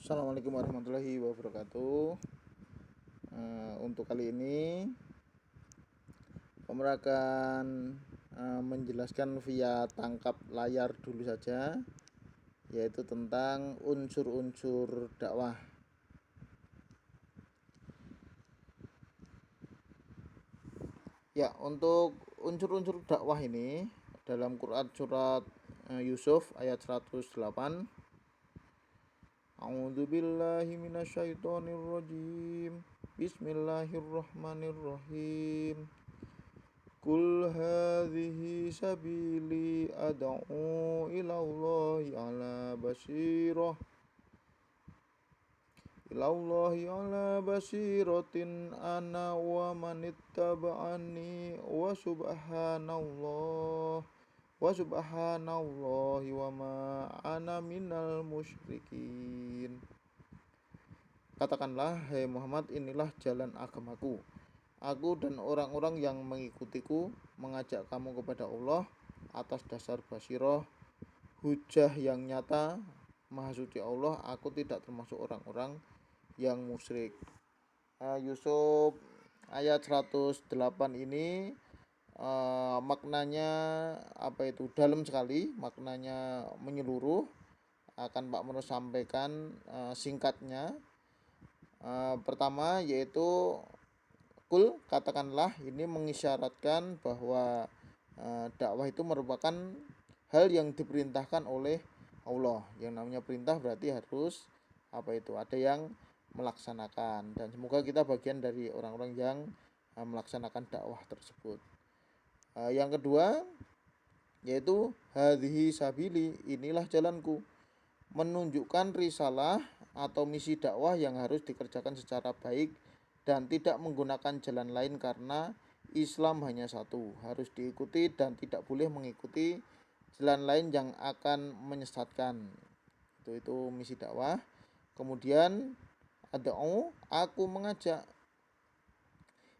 Assalamualaikum warahmatullahi wabarakatuh. Untuk kali ini Om akan menjelaskan via tangkap layar dulu saja, yaitu tentang unsur-unsur dakwah. Ya, untuk unsur-unsur dakwah ini dalam Quran surat Yusuf ayat 108. A'udzu billahi minasyaitonir rajim. Bismillahirrahmanirrahim. Qul hadhihi sabili ad'u ilallahi ala basiratin ana wa manittaba'ani wa subhanallahi wa ma ana minal musyrikin. Katakanlah, hai Muhammad, inilah jalan agamaku. Aku dan orang-orang yang mengikutiku mengajak kamu kepada Allah atas dasar basirah, hujah yang nyata. Maha suci Allah, aku tidak termasuk orang-orang yang musyrik. Yusuf ayat 108 ini maknanya dalam sekali, maknanya menyeluruh. Akan Pak Menur sampaikan singkatnya. Pertama yaitu Kul, katakanlah, ini mengisyaratkan bahwa dakwah itu merupakan hal yang diperintahkan oleh Allah. Yang namanya perintah berarti harus ada yang melaksanakan, dan semoga kita bagian dari orang-orang yang melaksanakan dakwah tersebut. Yang kedua yaitu hadhihi sabili, inilah jalanku, menunjukkan risalah atau misi dakwah yang harus dikerjakan secara baik dan tidak menggunakan jalan lain, karena Islam hanya satu, harus diikuti dan tidak boleh mengikuti jalan lain yang akan menyesatkan. Itu misi dakwah. Kemudian ad'u, aku mengajak.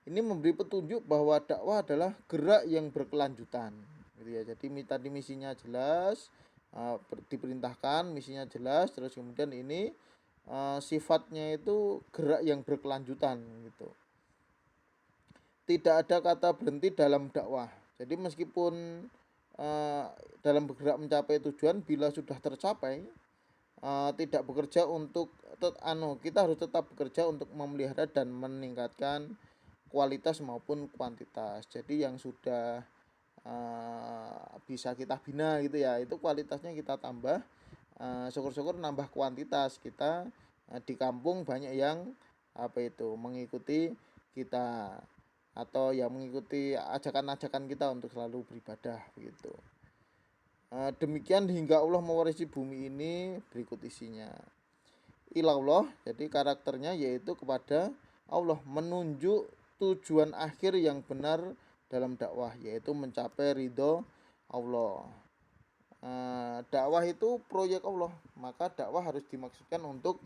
Ini memberi petunjuk bahwa dakwah adalah gerak yang berkelanjutan, gitu ya. Jadi tadi misinya jelas, diperintahkan, misinya jelas, terus kemudian ini sifatnya itu gerak yang berkelanjutan, gitu. Tidak ada kata berhenti dalam dakwah. Jadi meskipun dalam bergerak mencapai tujuan, bila sudah tercapai, tidak bekerja untuk kita harus tetap bekerja untuk memelihara dan meningkatkan kualitas maupun kuantitas. Jadi yang sudah bisa kita bina, gitu ya, itu kualitasnya kita tambah. Syukur-syukur nambah kuantitas kita. Di kampung banyak yang mengikuti kita, atau yang mengikuti ajakan-ajakan kita untuk selalu beribadah, begitu. Demikian hingga Allah mewarisi bumi ini. Berikut isinya. Ilallah, jadi karakternya yaitu kepada Allah, menunjuk tujuan akhir yang benar dalam dakwah, yaitu mencapai ridho Allah. Dakwah itu proyek Allah, maka dakwah harus dimaksudkan untuk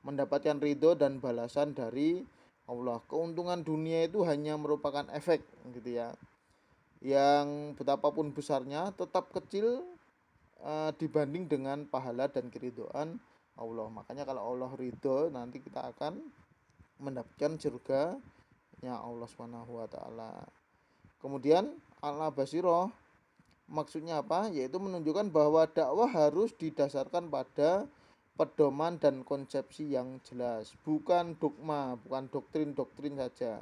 mendapatkan ridho dan balasan dari Allah. Keuntungan dunia itu hanya merupakan efek, gitu ya, yang betapapun besarnya tetap kecil dibanding dengan pahala dan keridhaan Allah. Makanya kalau Allah ridho, nanti kita akan mendapatkan surga-Nya Allah Subhanahu wa taala. Kemudian ala basirah, maksudnya apa? Yaitu menunjukkan bahwa dakwah harus didasarkan pada pedoman dan konsepsi yang jelas, bukan dogma, bukan doktrin-doktrin saja.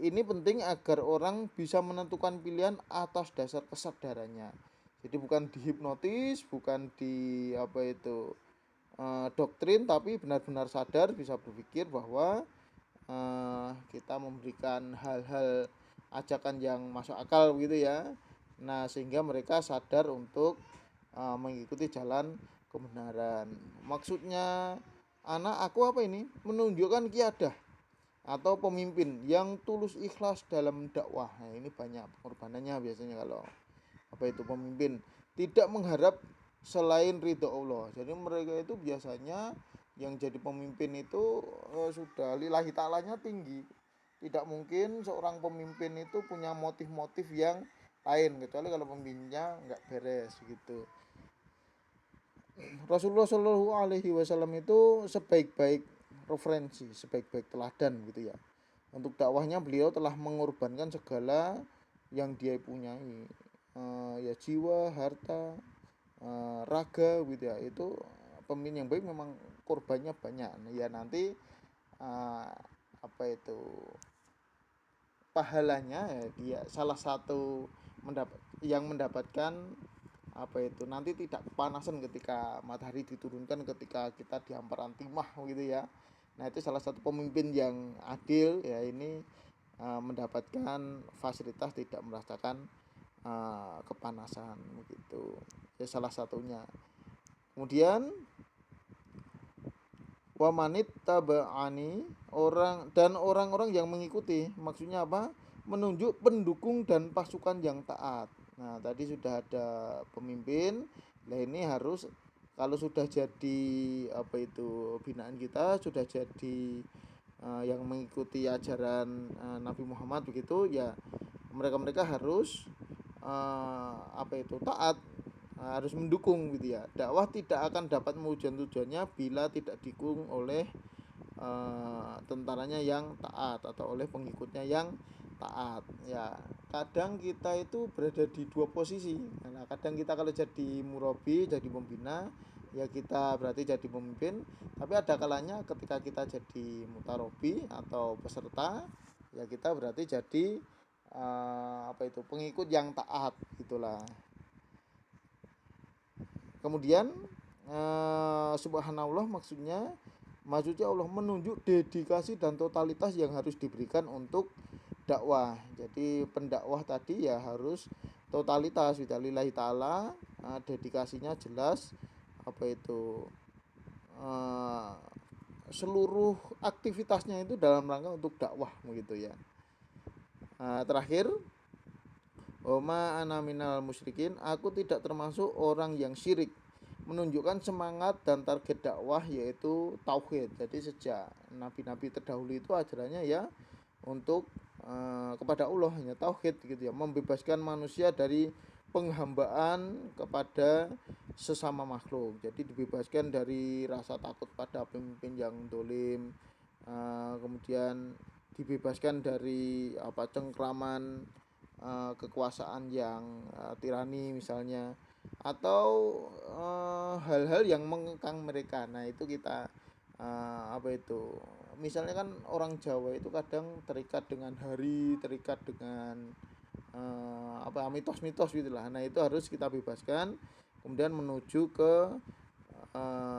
Ini penting agar orang bisa menentukan pilihan atas dasar kesadarannya. Jadi bukan dihipnotis, bukan di doktrin, tapi benar-benar sadar, bisa berpikir bahwa kita memberikan hal-hal ajakan yang masuk akal, gitu ya. Nah, sehingga mereka sadar untuk mengikuti jalan kebenaran. Maksudnya aku menunjukkan kiadah atau pemimpin yang tulus ikhlas dalam dakwah. Nah, ini banyak pengorbanannya biasanya kalau pemimpin tidak mengharap selain ridho Allah. Jadi mereka itu biasanya yang jadi pemimpin itu sudah lillahi ta'alanya tinggi. Tidak mungkin seorang pemimpin itu punya motif-motif yang lain, kecuali kalau pemimpinnya nggak beres, gitu. Rasulullah Shallallahu Alaihi Wasallam itu sebaik-baik referensi, sebaik-baik teladan gitu ya. Untuk dakwahnya beliau telah mengorbankan segala yang dia punyai, ya jiwa, harta, raga gitu ya. Itu pemimpin yang baik memang korbannya banyak. Ya nanti eh, apa itu pahalanya ya dia salah satu mendapatkan apa itu nanti tidak kepanasan ketika matahari diturunkan ketika kita di hamparan timah gitu ya. Nah itu salah satu pemimpin yang adil ya ini mendapatkan fasilitas tidak merasakan kepanasan begitu ya salah satunya. Kemudian wamanit tabaani orang dan orang-orang yang mengikuti maksudnya apa menunjuk pendukung dan pasukan yang taat. Nah tadi sudah ada pemimpin, nah ini harus kalau sudah jadi apa itu binaan kita sudah jadi yang mengikuti ajaran Nabi Muhammad begitu ya mereka-mereka harus apa itu taat, harus mendukung gitu ya. Dakwah tidak akan dapat mewujudkan tujuannya bila tidak didukung oleh tentaranya yang taat atau oleh pengikutnya yang taat ya. Kadang kita itu berada di dua posisi. Nah kadang kita kalau jadi murabi jadi pembina ya kita berarti jadi pemimpin, tapi ada kalanya ketika kita jadi mutarobi atau peserta ya kita berarti jadi apa itu pengikut yang taat gitulah. Kemudian subhanallah maksudnya Allah menunjuk dedikasi dan totalitas yang harus diberikan untuk dakwah. Jadi pendakwah tadi ya harus totalitas lillahi taala, dedikasinya jelas apa itu eh, seluruh aktivitasnya itu dalam rangka untuk dakwah begitu ya. Terakhir, Oma ana minal musyrikin, aku tidak termasuk orang yang syirik. Menunjukkan semangat dan target dakwah yaitu tauhid. Jadi sejak nabi-nabi terdahulu itu ajarannya ya untuk kepada Allah hanya tauhid gitu ya, membebaskan manusia dari penghambaan kepada sesama makhluk. Jadi dibebaskan dari rasa takut pada pemimpin yang dolim, kemudian dibebaskan dari apa cengkraman kekuasaan yang tirani misalnya atau hal-hal yang mengekang mereka. Nah itu kita apa itu misalnya kan orang Jawa itu kadang terikat dengan hari, terikat dengan apa mitos-mitos gitulah. Nah itu harus kita bebaskan kemudian menuju ke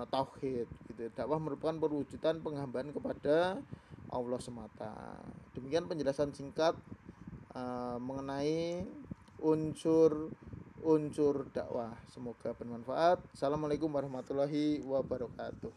tauhid gitu. Dakwah merupakan perwujudan penghambaan kepada Allah semata. Demikian penjelasan singkat mengenai unsur dakwah. Semoga bermanfaat. Assalamualaikum warahmatullahi wabarakatuh.